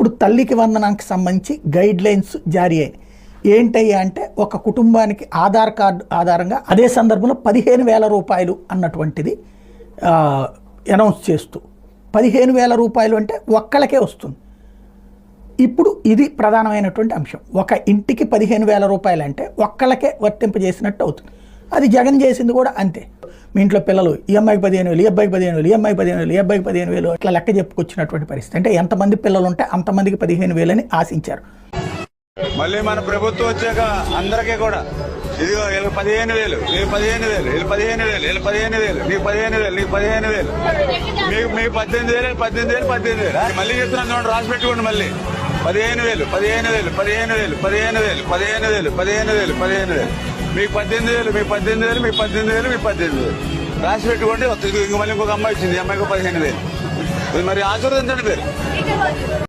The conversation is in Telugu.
ఇప్పుడు తల్లికి వందనానికి సంబంధించి గైడ్ లైన్స్ జారీ అయ్యాయి. ఏంటయ్యా అంటే ఒక కుటుంబానికి ఆధార్ కార్డు ఆధారంగా అదే సందర్భంలో 15,000 రూపాయలు అన్నటువంటిది అనౌన్స్ చేస్తూ 15,000 రూపాయలు అంటే ఒక్కళ్ళకే వస్తుంది. ఇప్పుడు ఇది ప్రధానమైనటువంటి అంశం. ఒక ఇంటికి 15,000 రూపాయలు అంటే ఒక్కళ్ళకే వర్తింపజేసినట్టు అవుతుంది. అది జగన్ చేసింది కూడా అంతే. మీ ఇంట్లో పిల్లలు ఈ అమ్మాయికి 15,000, ఈ అబ్బాయికి 15,000, ఈ అమ్మాయికి 15,000, ఈ అబ్బాయికి 15,000 ఇట్లా లెక్క చెప్పుకొచ్చినటువంటి పరిస్థితి. అంటే ఎంతమంది పిల్లలు ఉంటే అంతమందికి 15,000 అని ఆశించారు. మళ్ళీ మన ప్రభుత్వం వచ్చాక అందరికీ కూడా ఇదిగో వీళ్ళకి 15,000, నీకు 15,000, వీళ్ళు 15,000, వీళ్ళు 15,000, నీకు 15,000, నీకు 15,000, మీకు 18,000, 18,000, 18,000. మళ్ళీ చెప్తున్నాను చూడండి, రాసి పెట్టుకోండి. మళ్ళీ 15,000, 15,000, 15,000, 15,000, 15,000, 15,000, 15,000, మీకు 18,000, మీకు 18,000, మీకు 18,000, మీకు 18,000 రాసి పెట్టుకోండి. ఇంక మళ్ళీ ఇంకొక అమ్మాయి వచ్చింది, ఈ అమ్మాయికి 15,000. మరి ఆశీర్వదించండి మీరు.